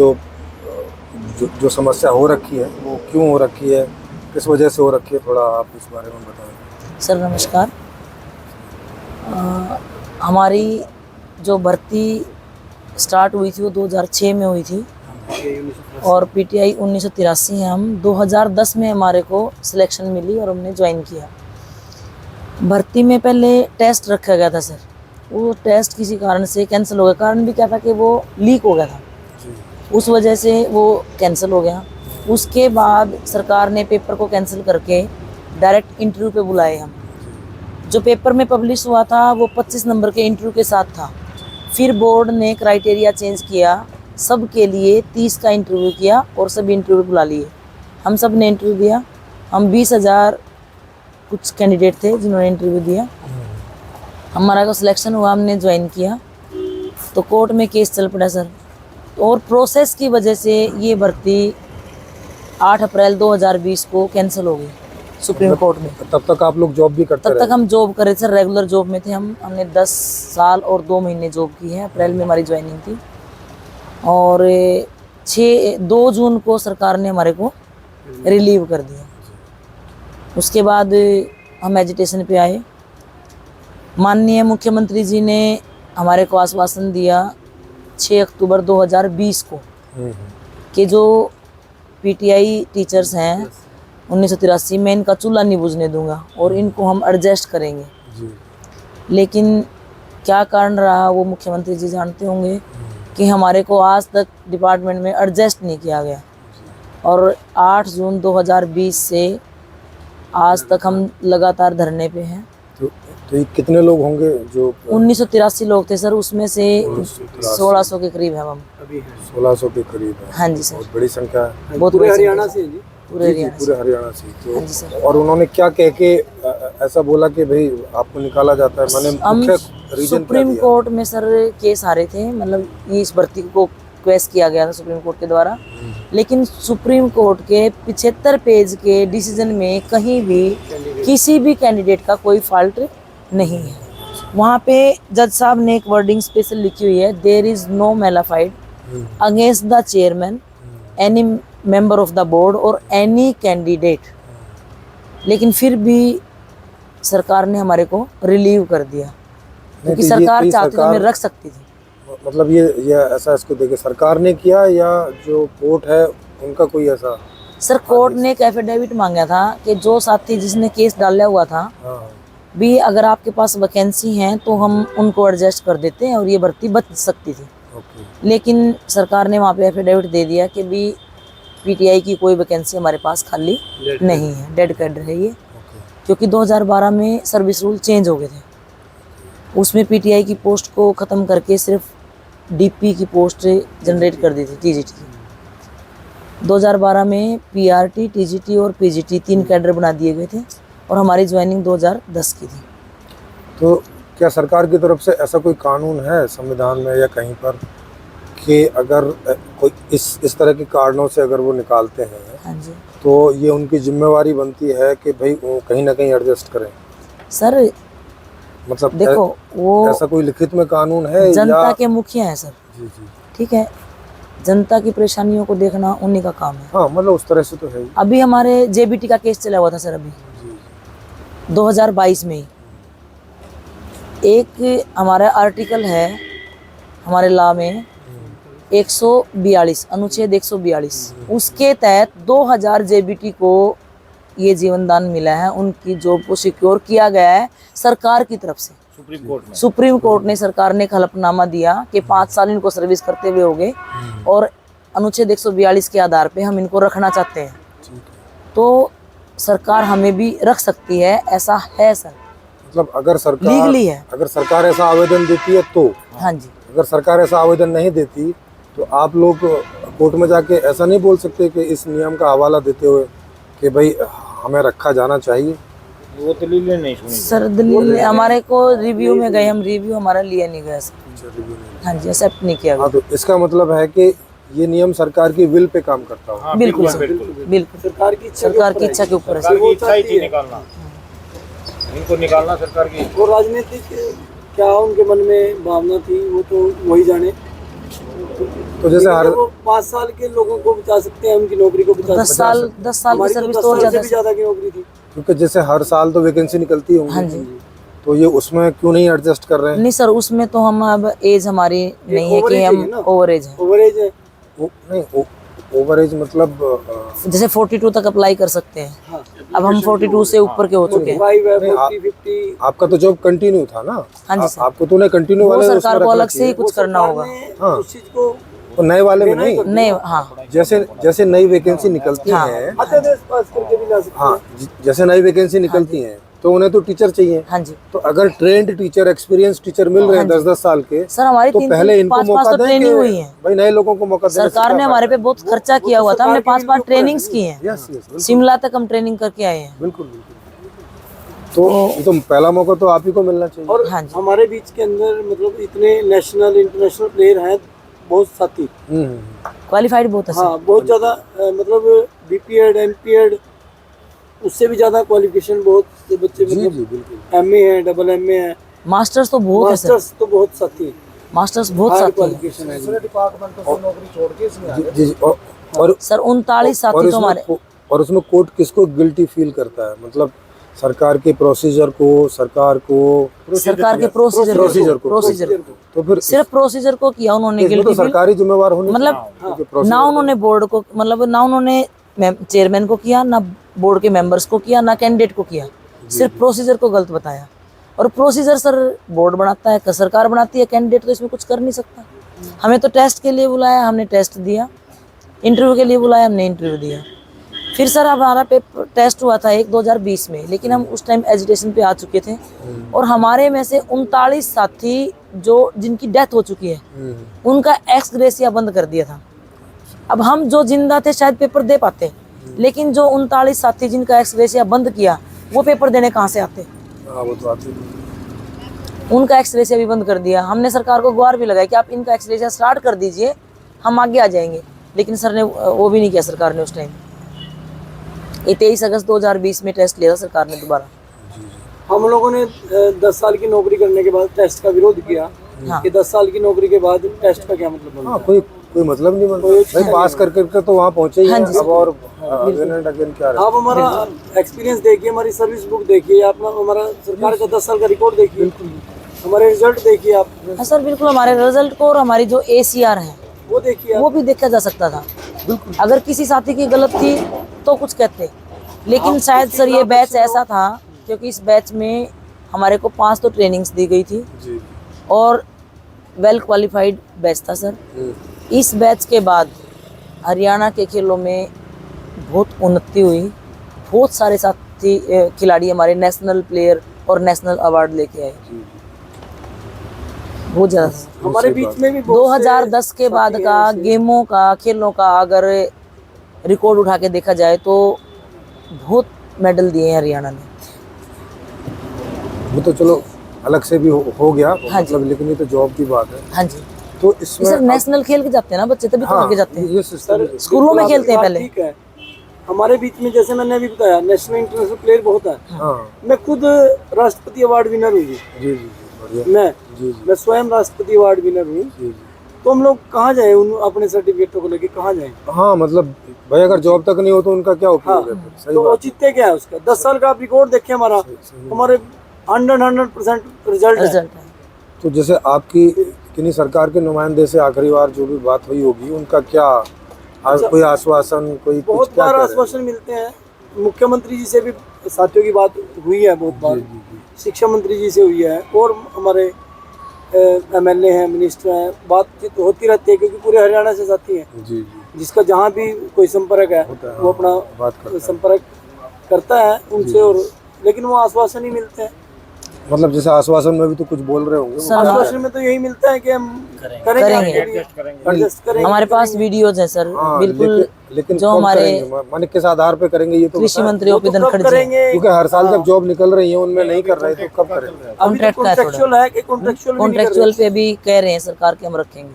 जो समस्या हो रखी है वो क्यों हो रखी है, किस वजह से हो रखी है, थोड़ा आप इस बारे में बताएं। सर नमस्कार। हमारी जो भर्ती स्टार्ट हुई थी वो 2006 में हुई थी और पीटीआई 1983 है। हम 2010 में हमारे को सिलेक्शन मिली और हमने ज्वाइन किया। भर्ती में पहले टेस्ट रखा गया था सर, वो टेस्ट किसी कारण से कैंसिल हो गया। कारण भी क्या था कि वो लीक हो गया था, उस वजह से वो कैंसिल हो गया। उसके बाद सरकार ने पेपर को कैंसिल करके डायरेक्ट इंटरव्यू पे बुलाए हम। जो पेपर में पब्लिश हुआ था वो 25 नंबर के इंटरव्यू के साथ था। फिर बोर्ड ने क्राइटेरिया चेंज किया, सब के लिए 30 का इंटरव्यू किया और सभी इंटरव्यू बुला लिए। हम सब ने इंटरव्यू दिया। हम 20,000 कुछ कैंडिडेट थे जिन्होंने इंटरव्यू दिया। हमारा को सिलेक्शन हुआ, हमने ज्वाइन किया तो कोर्ट में केस चल पड़ा सर। और प्रोसेस की वजह से ये भर्ती 8 अप्रैल 2020 को कैंसिल हो गई सुप्रीम कोर्ट में। तब तक आप लोग जॉब भी करते तब रहे? तक हम जॉब कर रहे थे, रेगुलर जॉब में थे। हमने 10 साल और 2 महीने जॉब की है। अप्रैल में हमारी ज्वाइनिंग थी और 2 जून को सरकार ने हमारे को रिलीव कर दिया। उसके बाद हम एजिटेशन पे आए। माननीय मुख्यमंत्री जी ने हमारे को आश्वासन दिया 6 अक्टूबर 2020 को कि जो पीटीआई टीचर्स हैं 1983 में इनका चूल्हा नहीं बुझने दूंगा और इनको हम एडजस्ट करेंगे जी। लेकिन क्या कारण रहा वो मुख्यमंत्री जी जानते होंगे कि हमारे को आज तक डिपार्टमेंट में एडजस्ट नहीं किया गया। और 8 जून 2020 से आज तक हम लगातार धरने पे हैं। तो ये कितने लोग होंगे जो? 1983 लोग थे सर, उसमें से 1600 के करीब है हम। 1600 के करीब है। हाँ जी सर, बहुत बड़ी संख्या है। बहुत पूरे हरियाणा से जी? पूरे हरियाणा से। तो हाँ जी सर। और उन्होंने क्या कह के ऐसा बोला कि भाई आपको निकाला जाता है? मैंने मुख्य रीजन सुप्रीम कोर्ट में सर केस आ रहे थे, मतलब इस भर्ती को रिक्वेस्ट किया गया था सुप्रीम कोर्ट के द्वारा। लेकिन सुप्रीम कोर्ट के 75 पेज के डिसीजन में कहीं भी किसी भी कैंडिडेट का कोई फॉल्ट नहीं है। वहाँ पे जज साहब ने एक वर्डिंग स्पेशल लिखी हुई है, there is no malafide against the chairman, any member of the board और एनी कैंडिडेट। लेकिन फिर भी सरकार ने हमारे को रिलीव कर दिया क्योंकि सरकार चाहती तो हमें रख सकती थी। मतलब ये ऐसा इसको देखे सरकार ने किया या जो कोर्ट है उनका कोई ऐसा? सर कोर्ट ने एक एफिडेविट मांगा था कि जो साथी जिसने केस डाला हुआ था भी अगर आपके पास वैकेंसी है तो हम उनको एडजस्ट कर देते हैं और ये भर्ती बच सकती थी। लेकिन सरकार ने वहाँ पे एफिडेविट दे दिया कि भी पीटीआई की कोई वैकेंसी हमारे पास खाली नहीं है, डेड कैडर है ये। क्योंकि 2012 में सर्विस रूल चेंज हो गए थे, उसमें पीटीआई की पोस्ट को ख़त्म करके सिर्फ डीपी की पोस्ट जनरेट कर दी थी, टीजीटी की। 2012 में पीआरटी, टीजीटी और पीजीटी 3 कैडर बना दिए गए थे और हमारी ज्वाइनिंग 2010 की थी। तो क्या सरकार की तरफ से ऐसा कोई कानून है संविधान में या कहीं पर कि अगर कोई इस तरह के कारणों से अगर वो निकालते हैं, हाँ जी, तो ये उनकी जिम्मेवारी बनती है कि भाई वो कहीं ना कहीं एडजस्ट करें? सर मतलब देखो वो ऐसा कोई लिखित में कानून है? जनता के मुखिया है सर। जी जी, ठीक है, जनता की परेशानियों को देखना उन्हीं का काम है। हाँ मतलब उस तरह से तो है ही। अभी हमारे जेबीटी का केस चला हुआ था सर, अभी 2022 में एक हमारा आर्टिकल है हमारे लॉ में 142 अनुच्छेद 142, उसके तहत 2000 जेबीटी को ये जीवन दान मिला है। उनकी जॉब को सिक्योर किया गया है सरकार की तरफ से। सुप्रीम कोर्ट ने सरकार ने एक हलफनामा दिया कि 5 साल इनको सर्विस करते हुए हो गए और अनुच्छेद 142 के आधार पे हम इनको रखना चाहते हैं। तो सरकार हमें भी रख सकती है, ऐसा है सर। मतलब अगर सरकार लीगली है, अगर सरकार ऐसा आवेदन देती है तो? हाँ जी। अगर सरकार ऐसा आवेदन नहीं देती तो आप लोग कोर्ट में जाके ऐसा नहीं बोल सकते कि इस नियम का हवाला देते हुए कि भाई हमें रखा जाना चाहिए? वो दलीलें नहीं सुनी सर, दलील हमारे को रिव्यू में गए, हम रिव्यू हमारा लिया नहीं गया सर। हाँ जी, एक्सेप्ट नहीं किया गया। हाँ, तो इसका मतलब है कि ये नियम सरकार की विल पे काम करता है। बिल्कुल सर, बिल्कुल सरकार की इच्छा के ऊपर है। सरकार की इच्छा ही थी निकालना, इनको निकालना सरकार की। और राजनीतिक क्या उनके मन में भावना थी वो तो वही जाने। तो जैसे हर 5 साल के लोगों को बचा सकते हैं, उनकी नौकरी को बचा 10 साल की हमारी तो सर्विस 10 तो और साल से ज्यादा भी ज्यादा की नौकरी थी। क्योंकि जैसे हर साल तो वैकेंसी निकलती होंगी, हाँ जी। तो ये उसमें क्यों नहीं एडजस्ट कर रहे हैं? नहीं सर, उसमें तो हम अब एज हमारी नहीं है कि overage हम है ना? ओवरेज है। ओवरेज है। नहीं, ओवरेज मतलब जैसे 42 तक अप्लाई कर सकते हैं। हाँ, अब हम 42 से ऊपर के हो चुके हैं। 45 है, नहीं, 40, 50। आपका तो जॉब कंटिन्यू था ना? हाँ जी सर। आपको तो नहीं कंटिन्यू वो वाले उसमें सरकार को रखना अलग से ही चाहिए। कुछ करना होगा। हाँ। उस चीज को तो नए वाले में नहीं, नहीं, हाँ जैसे जैसे नई वैकेंसी निकलती हाँ। है, अध्यादेश पास करके भी ला सकते हाँ, हैं। जैसे नई वैकेंसी निकलती हैं तो उन्हें तो टीचर चाहिए। हाँ जी तो अगर ट्रेंड टीचर, एक्सपीरियंस टीचर मिल रहे हैं 10-10 साल के, सर, हमारी तो पहले इनको 5 मौका तो दें ट्रेनिंग कि हुई है। भाई नए लोगों को मौका देने से सरकार क्या ने हमारे पे बहुत खर्चा किया हुआ था। हमने 5 ट्रेनिंग्स की हैं। यस यस बिल्कुल शिमला तक हम ट्रेनिंग करके आए हैं। बिल्कुल बिल्कुल। तो ये तो पहला मौका तो आप ही को मिलना चाहिए। और हाँ जी। हमारे बीच के अंदर मतलब इतने नेशनल इंटरनेशनल प्लेयर हैं बहुत साथी। क्वालिफाइड बहुत है सर। हाँ, बहुत ज्यादा मतलब बीपीएड, एमपीएड, उससे भी ज्यादा क्वालिफिकेशन बहुत से बच्चे जी मतलब जी बिल्कुल। एमए है, डबल एमए है, मास्टर्स तो बहुत है सर। मास्टर्स तो बहुत साथी है, मास्टर्स बहुत हाई साथी है क्वालिफिकेशन है। जी जी। और सर। 39 साथी तो हमारे। और उसमें कोर्ट किसको गिल्टी फील करता है? मतलब सरकार के प्रोसीजर को, सरकार के प्रोसीजर को तो फिर सिर्फ प्रोसीजर को किया उन्होंने इसमें तो गिल्टी फील। सरकारी जिम्मेवार होने मतलब चाहिए, क्योंकि ना उन्होंने बोर्ड को, मतलब ना उन्होंने चेयरमैन को किया, ना बोर्ड के मेंबर्स को किया, ना कैंडिडेट को किया। सिर्फ प्रोसीजर को गलत बताया। और प्रोसीजर सर बोर्ड बनाता है, सरकार बनाती है, कैंडिडेट तो इसमें कुछ कर नहीं सकता। हमें तो टेस्ट के लिए बुलाया, हमने टेस्ट दिया। इंटरव्यू के लिए बुलाया, हमने इंटरव्यू दिया। फिर सर हमारा पेपर टेस्ट हुआ था 2020 में, लेकिन हम उस टाइम एजुटेशन पे आ चुके थे। और हमारे में से 39 साथी जो जिनकी डेथ हो चुकी है, उनका एक्स ग्रेसिया बंद कर दिया था। अब हम जो जिंदा थे शायद पेपर दे पाते, लेकिन जो 39 साथी जिनका एक्स ग्रेसिया बंद किया, वो पेपर देने कहाँ से आते? वो तो आती उनका एक्स ग्रेसिया भी बंद कर दिया। हमने सरकार को गुहार भी लगाई कि आप इनका एक्स ग्रेसिया स्टार्ट कर दीजिए, हम आगे आ जाएंगे। लेकिन सर ने वो भी नहीं किया सरकार ने उस टाइम। ये 23 अगस्त 2020 में टेस्ट लिया था सरकार ने दोबारा। हम लोगों ने 10 साल की नौकरी करने के बाद टेस्ट का विरोध किया हाँ। कि 10 साल की नौकरी के बाद टेस्ट का क्या मतलब बनता हाँ, है? कोई मतलब नहीं बनता भाई, पास कर करके तो वहाँ पहुँचे ही हाँ हैं। जी, अब और अगेन एंड अगेन क्या आप हमारा एक्सपीरियंस देखिए, हमारी सर्विस बुक देखिए, अपना हमारा सरकार का 10 साल का रिकॉर्ड देखिए, हमारे रिजल्ट देखिए आप, हाँ सर बिल्कुल। हमारे रिजल्ट को और हमारी जो ACR है वो देखिए आप। वो भी देखा जा सकता था। अगर किसी साथी की गलत थी तो कुछ कहते, लेकिन शायद सर ये बैच ऐसा था, क्योंकि इस बैच में हमारे को 5 तो ट्रेनिंग्स दी गई थी जी। और वेल क्वालिफाइड बैच था सर। इस बैच के बाद हरियाणा के खेलों में बहुत उन्नति हुई। बहुत सारे साथी खिलाड़ी हमारे नेशनल प्लेयर और नेशनल अवार्ड लेके आए, बहुत ज़्यादा। हमारे बीच में भी बहुत से 2010 के बाद साथी का हैं ऐसे। गेमों का, खेलों का अगर रिकॉर्ड उठा के देखा जाए तो बहुत मेडल दिए हैं हरियाणा ने। वो तो चलो अलग से भी हो गया हाँ जी। मतलब, लेकिन ये तो जॉब की बात है। हाँ जी। तो इसमें सर नेशनल खेल के जाते हैं ना बच्चे, तभी तो हाँ, आगे जाते हैं। ये सिस्टम स्कूलों में खेलते हैं पहले। ठीक है, हमारे बीच में जैसे मैंने अभी बताया नेशनल इंटरनेशनल प्लेयर बहुत है। हाँ मैं खुद राष्ट्रपति अवार्ड विनर हुई, जी जी जी बढ़िया जी मैं स्वयं राष्ट्रपति अवार्ड विनर हुई। जी। तो हम लोग कहाँ जाए उन अपने सर्टिफिकेटों को लेके, कहाँ जाए? हाँ मतलब भाई अगर जॉब तक नहीं हो तो उनका क्या उपयोग है फिर? सही तो बात औचित्य क्या है उसका? 10 साल का आप रिकॉर्ड देखें हमारा, हमारे 100% रिजल्ट है। रिजल्ट है। तो जैसे आपकी किन्हीं सरकार के नुमाइंदे से आखिरी बार जो भी बात हुई होगी, उनका क्या कोई आश्वासन, कोई कुछ बहुत क्या बार कह रहे हैं? आश्वासन मिलते हैं। मुख्यमंत्री जी से भी साथियों की बात हुई है बहुत बार, शिक्षा मंत्री जी से हुई है, और हमारे MLA हैं, मिनिस्टर हैं, बातचीत होती रहती है क्योंकि पूरे हरियाणा से साथी हैं। जी जी जिसका जहाँ भी कोई संपर्क है होता है, वो अपना बात करता है। संपर्क करता है उनसे, और लेकिन वो आश्वासन ही मिलते हैं। मतलब जैसे आश्वासन में भी तो कुछ बोल रहे होंगे वो। सर आश्वासन में तो यही मिलता है कि हम करेंगे, एडजस्ट करेंगे। हमारे पास वीडियोज है सर, हाँ, बिल्कुल। लेकिन जो कब हमारे करेंगे? माने किस आधार पे करेंगे ये तो कृषि बताएं। मंत्री वो तो ओपी कब धनखड़ जी करेंगे? क्योंकि हर साल जब जॉब निकल रही है उनमें नहीं कर रहे तो कब करेंगे? अभी तो कॉन्ट्रैक्ट का है थोड़ा। कॉन्ट्रेक्चुअल है कि कॉन्ट्रेक्चुअल भी नहीं कर रहे। कॉन्ट्रेक्चुअल पे भी कह रहे हैं सरकार के हम रखेंगे।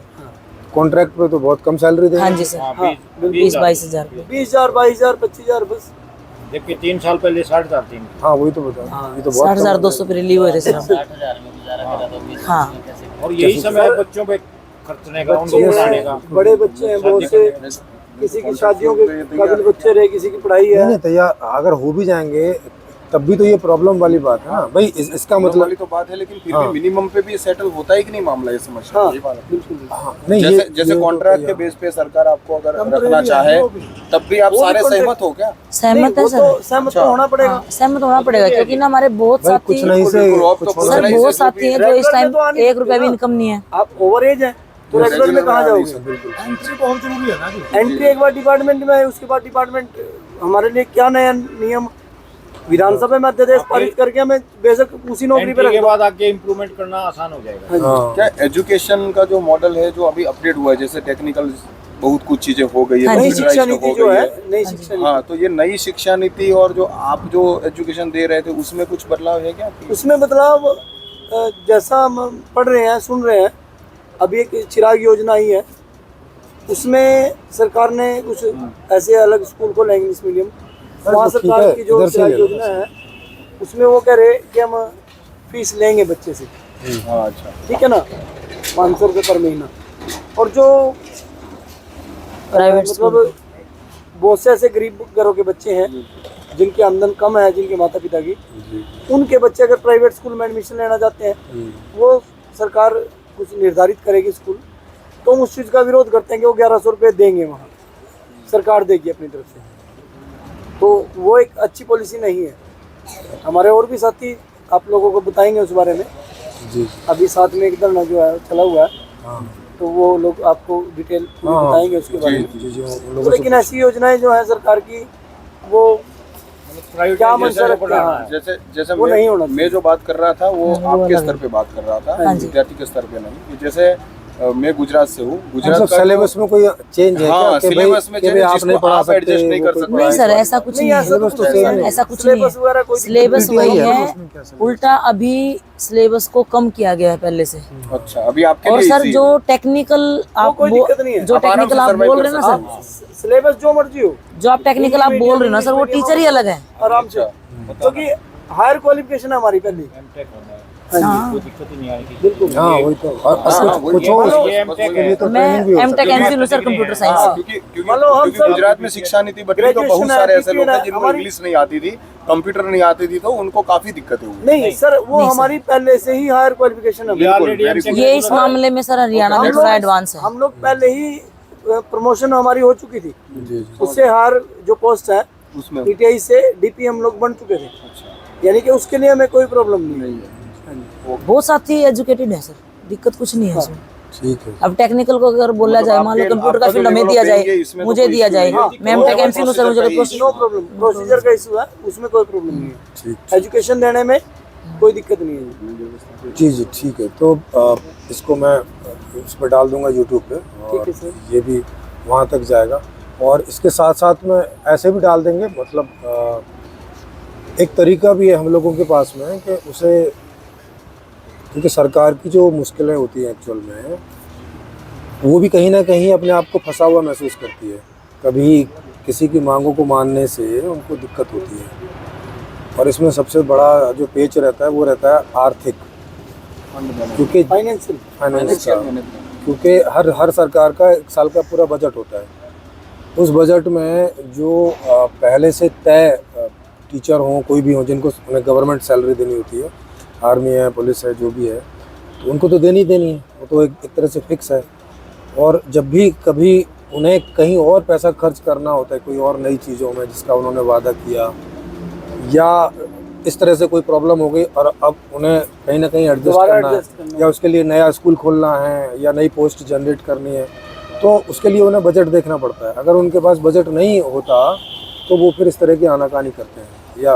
कॉन्ट्रैक्ट पे तो बहुत कम सैलरी देंगे। हाँ जी सर, हाँ, 20-22 हज़ार। 20,000 22,000 25,000 बस। जबकि 3 साल पहले 60,000 थी। हाँ वही तो बता, ये तो बहुत 60,200 पे रिलीव हुए थे सर हम। हाँ, और यही समय बच्चों पे खर्चने का, बच्चे उनको पढ़ाने का। हैं, बड़े बच्चे हैं बहुत से, किसी की शादियों के काबिल बच्चे रहे, किसी की पढ़ाई है। नहीं तैयार अगर हो भी जाएंगे तब भी तो ये प्रॉब्लम वाली बात है ना भाई। इसका मतलब मतलब वाली तो बात है, लेकिन फिर भी मिनिमम पे भी सेटल होता है कि नहीं मामला, ये समस्या हाँ ये बात है। बिल्कुल। हाँ, नहीं जैसे ये तो कॉन्ट्रैक्ट के क्या- बेस पे सरकार आपको अगर रखना चाहे तब भी आप वो भी सारे contract- सहमत हो क्या? सहमत है वो सर। तो सहमत तो होना पड़ेगा। हाँ, सहमत होना पड़ेगा क्योंकि ना हमारे बहुत भाई साथी कुछ नहीं से बिल्कुल, आप तो कुछ खुद सर नहीं बहुत से जो साथी भी हैं जो इस regular टाइम में तो आ नहीं 1 रुपया भी सकते ना। इनकम नहीं है। आप ओवर एज है तो रेगुलर में कहाँ जाओगे? एंट्री बहुत जरूरी है ना जी। एंट्री एक बार डिपार्टमेंट में है, उसके बाद डिपार्टमेंट हमारे लिए क्या नया नियम विधानसभा में अध्यादेश पारित करके हमें बेशक उसी नौकरी पे एंट्री रख के दो। बाद आगे इम्प्रूवमेंट करना आसान हो जाएगा। हाँ क्या एजुकेशन का जो मॉडल है जो अभी अपडेट हुआ है, जैसे टेक्निकल बहुत कुछ चीजें हो गई है, हाँ जी। नई शिक्षा computerized नीति हो जो गई है, नई शिक्षा हाँ, तो ये नई शिक्षा नीति और जो आप जो एजुकेशन दे रहे थे उसमें कुछ बदलाव है क्या? नीति उसमें बदलाव जैसा हम पढ़ रहे हैं, सुन रहे हैं, अभी एक चिराग योजना आई है, उसमें सरकार ने कुछ ऐसे अलग स्कूल खोले इंग्लिश मीडियम। वहाँ वो ठीक सरकार है, की जो इधर से चिराग ले लो। योजना है उसमें वो कह रहे कि हम फीस लेंगे बच्चे से, हाँ अच्छा, ठीक है ना, 500 रुपये पर महीना। और जो प्राइवेट मतलब बहुत से ऐसे गरीब घरों के बच्चे हैं जिनकी आमदन कम है, जिनके माता पिता की, उनके बच्चे अगर प्राइवेट स्कूल में एडमिशन लेना चाहते हैं, वो सरकार कुछ निर्धारित करेगी स्कूल, तो हम उस चीज़ का विरोध करते हैं कि वो 1100 रुपये देंगे, वहाँ सरकार देगी अपनी तरफ से। तो वो एक अच्छी पॉलिसी नहीं है। हमारे और भी साथी आप लोगों को बताएंगे उस बारे में। जी अभी साथ में एक धरना जो है चला हुआ है, हाँ तो वो लोग आपको डिटेल पूरी हाँ, बताएंगे उसके बारे में। जी उन तो लोगों लेकिन ऐसी योजनाएं जो है सरकार की, वो प्राइवेट क्या मंशा रखते हैं? हाँ। जैसे जैसे वो नहीं होना मैं जो बात कर रहा था वो वो आपके अलग स्तर पे बात कर रहा था, हाँ जी। विद्यार्थी के स्तर पे नहीं। कि जैसे मैं गुजरात से हूँ, गुजरात मतलब का जो- सिलेबस में कोई चेंज है हाँ, क्या कि भाई सिलेबस में कि change भाई है, आप जिसको नहीं पढ़ा आप सकते adjust नहीं वो कर कोई सकते। पढ़ाएगा। नहीं सर ऐसा कुछ नहीं ऐसा है। कुछ सिलेबस तो नहीं सेम है। है। ऐसा कुछ नहीं सिलेबस वगैरह कोई सिलेबस दिक्कत नहीं वही है, है, उसमें क्या सिलेबस? उल्टा अभी सिलेबस को कम किया गया है पहले से। अच्छा, अभी आपके और लिए सर easy जो है। टेक्निकल आप कोई दिक्कत नहीं है। जो आप आराम टेक्निकल से आप survive बोल कर रहे हैं ना सकते सर, सिलेबस जो मर्जी हो, जो आप टेक्निकल आप बोल रहे हो ना सर, वो टीचर ही अलग है। आराम से, क्योंकि हायर क्वालिफिकेशन है हमारी पहली। एमटेक होना है, हाँ। कोई दिक्कत ही नहीं आएगी। बिल्कुल। हाँ वही तो और हाँ, कुछ वही हो बस- उसके बस- बस M.Tech वही लिए तो मैं ट्रेनिंग भी हो एमटेक सकती है। एमफिल सर कंप्यूटर हाँ, साइंस। क्योंकि मतलब हम सब गुजरात में शिक्षा नीति बदली तो बहुत ग्रेजुएशन सारे है, ऐसे लोग हैं है, जिनको हमारी- इंग्लिश नहीं आती थी, कंप्यूटर नहीं आती थी, तो उनको काफी दिक्कतें हुई। नहीं सर, वो नहीं, सर। हमारी पहले से ही हायर क्वालिफिकेशन है। ये ऑलरेडी very M.Tech ये इस मामले में सर हरियाणा में थोड़ा एडवांस है। हम लोग पहले ही प्रमोशन हमारी हो चुकी थी, जी जी उससे हायर जो पोस्ट है उसमें पीटीआई से डीपी हम लोग बन चुके थे, अच्छा यानी कि उसके लिए हमें कोई प्रॉब्लम नहीं है। बहुत साथी एजुकेटेड है सर, दिक्कत कुछ नहीं है उसमें। ठीक है अब टेक्निकल को अगर बोला मतलब जाए, मान लो आपके- कंप्यूटर का आपका फील्ड जो हमें level दिया of जाए, paying है, इसमें तो मुझे कोई दिया issue जाए, नहीं है। मैं एमटेक एमफिल सर, मुझे कोई नो प्रॉब्लम, प्रोसीजर का इशू है, उसमें कोई प्रॉब्लम नहीं है। ठीक एजुकेशन देने में कोई दिक्कत नहीं है। जी जी ठीक है। तो इसको मैं उस पर डाल दूंगा यूट्यूब पे और ठीक है सर। ये भी वहाँ तक जाएगा। और इसके साथ साथ में ऐसे भी डाल देंगे, मतलब एक तरीका भी है हम लोगों के पास में कि उसे, क्योंकि सरकार की जो मुश्किलें होती हैं एक्चुअल में, वो भी कहीं ना कहीं अपने आप को फंसा हुआ महसूस करती है। कभी किसी की मांगों को मानने से उनको दिक्कत होती है, और इसमें सबसे बड़ा जो पेच रहता है वो रहता है आर्थिक, क्योंकि फाइनेंशियल फाइनेंस का, क्योंकि हर सरकार का एक साल का पूरा बजट होता है। उस बजट में जो पहले से तय टीचर हों, कोई भी हो, जिनको उन्हें गवर्नमेंट सैलरी देनी होती है, आर्मी है, पुलिस है, जो भी है, तो उनको तो देनी है, वो तो एक तरह से फिक्स है। और जब भी कभी उन्हें कहीं और पैसा खर्च करना होता है कोई और नई चीज़ों में जिसका उन्होंने वादा किया, या इस तरह से कोई प्रॉब्लम हो गई और अब उन्हें कहीं ना कहीं एडजस्ट करना है, या उसके लिए नया स्कूल खोलना है, या नई पोस्ट जनरेट करनी है, तो उसके लिए उन्हें बजट देखना पड़ता है। अगर उनके पास बजट नहीं होता तो वो फिर इस तरह की आनाकानी करते हैं या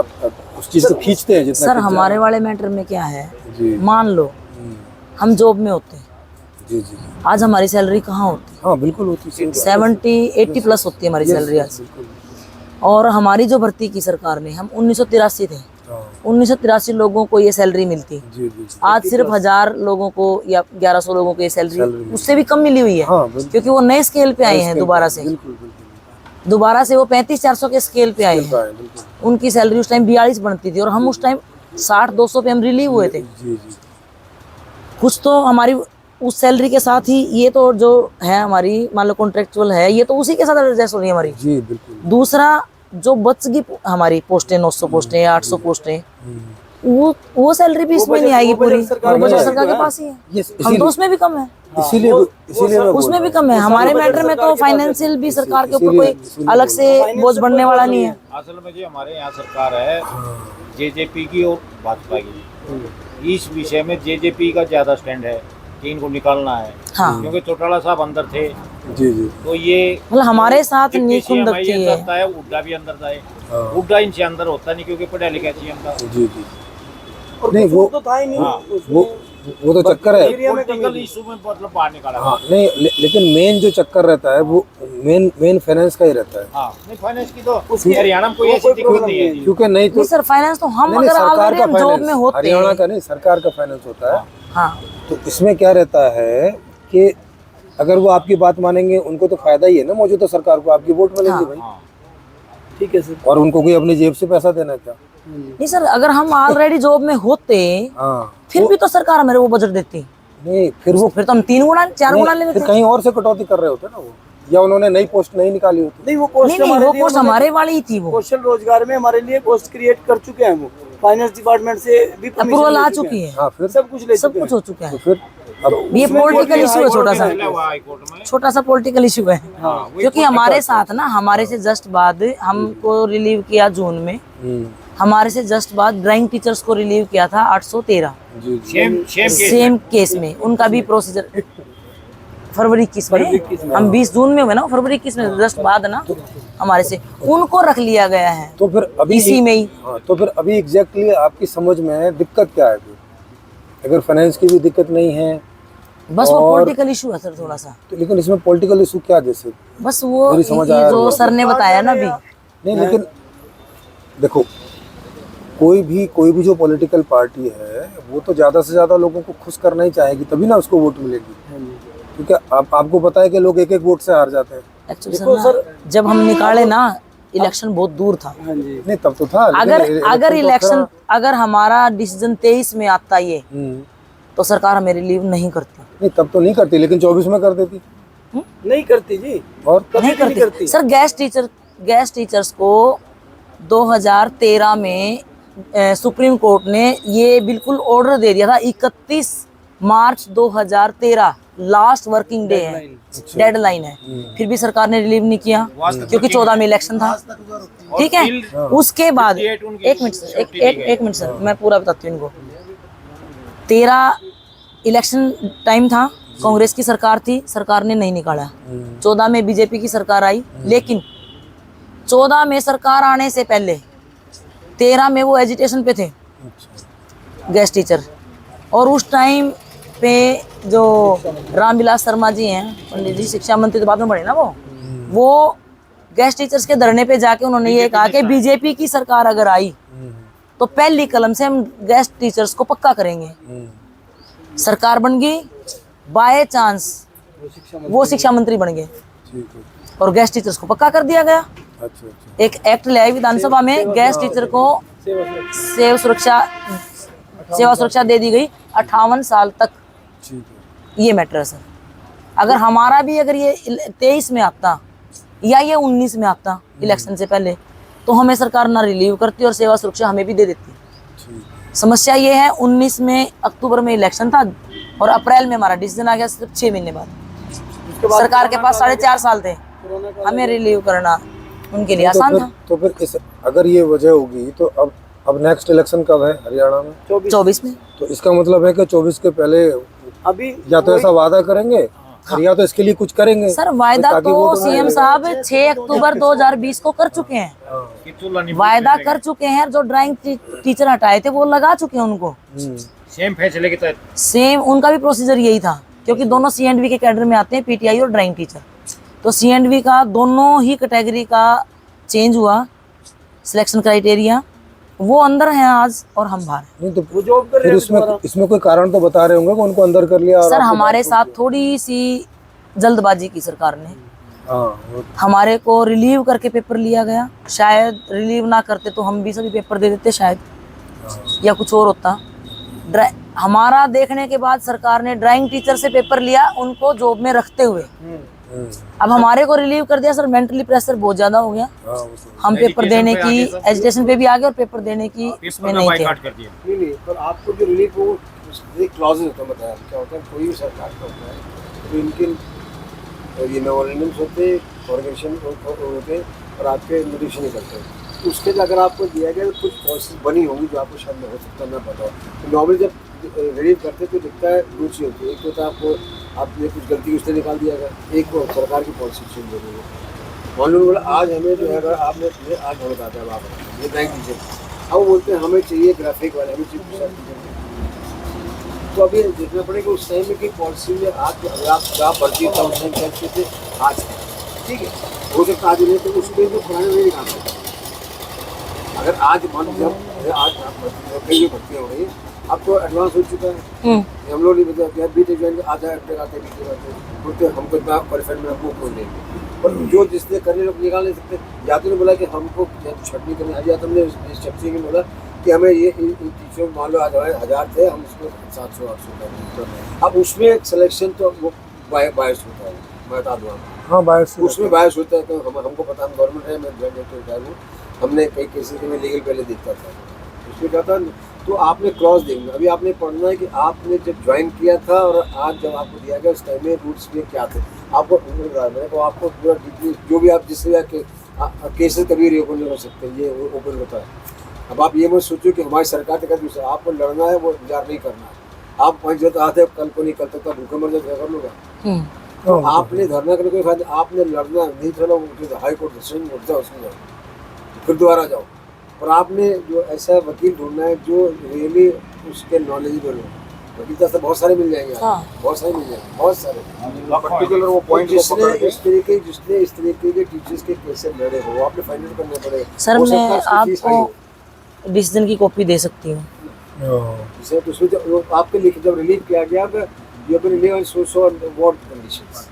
उस चीज़ को खींचते हैं जितना सर खींचा हमारे है। वाले मैटर में क्या है, जी मान लो हम जॉब में होते हैं, जी जी आज हमारी सैलरी कहाँ होती है? हाँ बिल्कुल होती है, 70-80 प्लस होती है हमारी सैलरी आज। बिल्कुल। और हमारी जो भर्ती की सरकार ने, हम 1983 थे, हाँ 1983 लोगों को ये सैलरी मिलती। जी जी जी आज सिर्फ 1000 लोगों को या 1100 लोगों को ये सैलरी सैलरी मिलती। उससे भी कम मिली हुई है, हाँ बिल्कुल क्योंकि वो नए स्केल पे आए हैं दोबारा से। बिल्कुल बिल्कुल दोबारा से वो 3500-400 के स्केल पे आए हैं। बिल्कुल उनकी सैलरी उस टाइम 42 बनती थी और हम उस टाइम 60-200 पे हम रिलीव हुए थे। जी जी कुछ तो हमारी उस सैलरी के साथ ही ये तो जो है हमारी मान लो कॉन्ट्रेक्चुअल है, ये तो उसी के साथ एडजस्ट हो रही है हमारी। जी बिल्कुल। दूसरा जो बचगी हमारी पोस्टें 900 पोस्टें या 800 पोस्टें, वो सैलरी भी इसमें नहीं आएगी पूरी, वो बजट सरकार के पास ही है। हम तो उसमें भी कम है, इसीलिए इसीलिए मैं बोल उसमें भी कम है। हमारे मैटर में तो फाइनेंशियल भी सरकार के ऊपर कोई अलग से बोझ बढ़ने वाला नहीं है। असल में जी हमारे यहाँ सरकार है जेजेपी की और भाजपा की। इस विषय में जेजेपी का ज्यादा स्टैंड है कि इनको निकालना है। हाँ। क्योंकि चौटाला साहब अंदर थे, जी जी। तो ये मतलब हमारे साथ नहीं CM खुंदकती है। अंदर था, उड्डा भी अंदर था। हाँ। उड्डा इनसे अंदर होता नहीं क्योंकि पढ़ा लिखा CM था। जी जी। और नहीं, कुछ वो- तो था ही नहीं हाँ, वो तो चक्कर है। एरिया में पॉलिटिकल कमी इशू में मतलब बाहर निकाला। हाँ नहीं, लेकिन मेन जो चक्कर रहता है वो मेन फाइनेंस का ही रहता है। हाँ, नहीं फाइनेंस की तो उसकी- हरियाणा में कोई वो ऐसी कोई दिक्कत प्रॉब्लम नहीं है नहीं जी। क्योंकि नहीं तो नहीं सर, फाइनेंस तो हम नहीं, अगर सरकार ऑलरेडी का हम जॉब में फाइनेंस, होते हरियाणा का नहीं, सरकार का फाइनेंस होता है। हाँ, तो इसमें क्या रहता है कि अगर वो आपकी बात मानेंगे उनको तो फायदा ही है ना, मौजूदा सरकार को आपकी वोट मिलेंगे हाँ। भाई। हाँ, ठीक है सर। और उनको कोई अपनी जेब से पैसा देना है क्या? नहीं सर, अगर हम ऑलरेडी जॉब में होते हाँ फिर भी तो सरकार हमारे वो बजट देती, नहीं, फिर वो फिर तो हम 3 गुना 4 गुना ले नहीं, लेते। फिर कहीं और से कटौती कर रहे होते ना वो, या उन्होंने नई पोस्ट नहीं निकाली होती। नहीं वो पोस्ट नहीं नहीं, वो पोस्ट हमारे वाली ही थी, वो कौशल रोजगार में हमारे लिए पोस्ट क्रिएट कर चुके हैं। वो फाइनेंस डिपार्टमेंट से भी permission अप्रूवल ले आ चुके चुकी हैं। है, हाँ फिर सब कुछ ले सब चुके कुछ हैं। हो चुका तो है। फिर अब ये उसमें पॉलिटिकल कोई इशू है, छोटा सा फैसला हुआ हाईकोर्ट में। छोटा सा पॉलिटिकल इशू है। क्योंकि हमारे साथ ना, हमारे से जस्ट बाद हमको रिलीव किया जून में, हमारे से जस्ट बाद ड्राइंग टीचर्स को रिलीव किया था 813 जी जी। सेम सेम केस में। उनका भी प्रोसीजर फरवरी 21 में, हम 20 जून में हुए ना, फरवरी 21 में जस्ट बाद ना हमारे से उनको रख लिया गया है तो फिर अभी इसी में ही। हाँ, तो फिर अभी एग्जैक्टली आपकी समझ में दिक्कत क्या है फिर? अगर फाइनेंस की भी दिक्कत नहीं है बस वो और- पॉलिटिकल इशू है सर थोड़ा सा। तो लेकिन इसमें पॉलिटिकल इशू क्या जैसे? बस वो मेरी समझ ये आ रही जो है। सर ने बताया ना अभी, नहीं लेकिन देखो, कोई भी जो पॉलिटिकल पार्टी है वो तो ज़्यादा से ज़्यादा लोगों को खुश करना ही चाहेगी, तभी ना उसको वोट मिलेगी। क्योंकि आपको पता है कि लोग एक एक वोट से हार जाते हैं। एक्चुअली सर जब हम निकाले ना, इलेक्शन बहुत दूर था। हाँ जी। नहीं तब तो था, लेकिन अगर तो इलेक्शन, अगर हमारा डिसीजन 23 में आता ये, हम्म, तो सरकार हमें रिलीव नहीं करती। नहीं तब तो नहीं करती, लेकिन 24 में कर देती। नहीं करती जी, और कभी नहीं भी नहीं करती। सर गैस टीचर्स को 2013 में सुप्रीम कोर्ट ने ये बिल्कुल ऑर्डर दे दिया था। 31 मार्च 2013 लास्ट वर्किंग डे है, डेडलाइन है, फिर भी सरकार ने रिलीव नहीं किया क्योंकि 14 में इलेक्शन था। ठीक है, उसके बाद एक मिनट सर, मैं पूरा बताती हूँ इनको। 13 इलेक्शन टाइम था, कांग्रेस की सरकार थी, सरकार ने नहीं निकाला। 14 में बीजेपी की सरकार आई, लेकिन 14 में सरकार आने से पहले 13 में वो एजिटेशन पे थे गैस टीचर। और उस टाइम पे जो रामविलास शर्मा जी हैं, पंडित जी, शिक्षा मंत्री तो बाद में बने ना, वो गैस टीचर्स के धरने पे जाके उन्होंने ये कहा कि बीजेपी की सरकार अगर आई तो पहली कलम से हम गैस टीचर्स को पक्का करेंगे। सरकार बन गई, बाय चांस वो शिक्षा मंत्री बन गए ठीक है, और गैस टीचर्स को पक्का कर दिया गया। अच्छा अच्छा, एक एक्ट लाया विधानसभा में, गैस टीचर को सेवा सुरक्षा दे दी गई 58 साल तक। ठीक है। ये मैटर है सर। अगर हमारा भी अगर ये 23 में आता या ये 19 में आता इलेक्शन से पहले, तो हमें सरकार ना रिलीव करती और सेवा सुरक्षा हमें भी दे देती। ठीक। समस्या ये है, 19 में अक्टूबर में इलेक्शन था और अप्रैल में हमारा डिसीजन आ गया सिर्फ 6 महीने बाद। सरकार के पास 4.5 साल थे, हमें रिलीव करना उनके लिए आसान था। तो फिर इस अगर ये वजह होगी तो अब नेक्स्ट इलेक्शन कब है हरियाणा में? 24 में। तो इसका मतलब है कि 24 के पहले अभी या तो ऐसा वादा करेंगे और या तो इसके लिए कुछ करेंगे। सर वायदा ताकि तो वो सीएम साहब 6 अक्टूबर 2020 को कर चुके हैं, कि चूल्हा नहीं वायदा कर चुके हैं। जो ड्राइंग टीचर हटाए थे वो लगा चुके हैं उनको। सेम फैसले के तहत सेम उनका भी प्रोसीजर यही था, क्योंकि दोनों सीएंडवी के कैडर में आते हैं, पीटीआई और ड्राइंग टीचर। तो सीएंडवी का दोनों ही कैटेगरी का चेंज हुआ सिलेक्शन क्राइटेरिया, वो अंदर हैं आज और हम बाहर हैं। नहीं तो वो जॉब कर फिर रहे हैं। इसमें कोई कारण तो बता रहे होंगे कि उनको अंदर कर लिया और सर आपको हमारे साथ थोड़ी सी जल्दबाजी की सरकार ने, हाँ वो- हमारे को रिलीव करके पेपर लिया गया। शायद रिलीव ना करते तो हम भी सभी पेपर दे देते शायद, या कुछ और होता। हमारा देखने के बाद सरकार ने ड्राइंग टीचर से पेपर लिया, उनको जॉब में रखते हुए। अब हमारे को रिलीव कर दिया सर, मेंटली प्रेशर बहुत ज्यादा हो गया। हाँ, वो तो हम पेपर Education देने पे की आ गए सर। एजुटेशन पे भी आ गए और पेपर देने की उसमें नहीं थे। बायकॉट कर दिया। नहीं पर आपको जो रिलीफ हो एक क्लॉज होता है, बताया क्या होता है, कोई भी सरकार का होता है तो इनके ये मेमोरेंडम्स होते, ऑर्गेनाइजेशन होते और आपके नोटिफिकेशन निकलते हैं। तो उसके लिए अगर आपको दिया गया तो कुछ पॉलिसीज बनी होंगी जो आपको शायद हो सकता है ना पता हो। तो नॉर्मली जब रिलीव करते तो दिखता है दो चीज़ होती है, एक होता है आपको आपने कुछ गलती उसने निकाल दिया गया, एक को सरकार की पॉलिसी चेंज हो रही है। मान लो बोला आज हमें जो है अगर आपने आज हमें बताया है आप ये बैंक दीजिए, अब वो बोलते हैं हमें चाहिए ग्राफिक वाले, हमें चाहिए। तो अभी देखना पड़ेगा उस टाइम में कि पॉलिसी में आप भर्ती था उस टाइम क्या थे आज, ठीक है हो सकता आज नहीं तो उस पर तो पुराने नहीं निकाल सकते। अगर आज मान जब आज कई भर्ती हो रही है अब तो एडवांस हो चुका है, हम लोग नहीं बताया बीते ज्वाइन आधा घंटे आते बीते बोलते हमको इतना परफेक्ट में हमको कोई नहीं, पर जो जिसने करने लोग निकाल नहीं सकते। या तो बोला कि हमको छटनी करनी आ जाए, हमने स्ट्रक्चरिंग में बोला कि हमें ये टीचर मान लो आज हमारे 1000 थे, हम उसको 700-800 कर। अब उसमें सिलेक्शन तो वो बायस होता है, मैं बता दूँ हाँ बायस उसमें बायस होता है। तो हमको पता हम गवर्नमेंट है, मैं जॉइन हूँ, हमने कई केसेस में लीगल पहले देखता था, उसमें क्या था तो आपने क्रॉस देखना। अभी आपने पढ़ना है कि आपने जब ज्वाइन किया था और आज जब आपको दिया गया उस टाइम में रूल्स में क्या थे आपको आपको पूरा डिटेल जो भी आप जिससे केसेस कभी रिओपन नहीं हो सकते, ये ओपन होता है। अब आप ये मत सोचो कि हमारी सरकार के कहते आपको लड़ना है वो इंतजार नहीं करना है। आप 5 जगह आते कल को नहीं, कल तक का भूखे मर जाए कर लूँगा। तो आपने धरना करने के बाद आपने लड़ना नहीं था, हाई कोर्ट डिसीजन उठ जाओ उसमें जाओ फिर दोबारा जाओ। और आपने जो ऐसा वकील ढूंढना है जो रियली उसके नॉलेजेबल हो। वकील तो बहुत सारे मिल जाएंगे, बहुत सारे मिल जाएंगे, बहुत सारे पर्टिकुलर वो पॉइंट जिसने इस तरीके के टीचर्स के कैसे लड़े हो आपने फाइंड आउट करना पड़ेगा। सर मैं आपको डिसीजन की कॉपी दे सकती हूँ। जैसे तो उसमें जब आपके लिखे जब रिलीव किया गया you have relieve on so what conditions,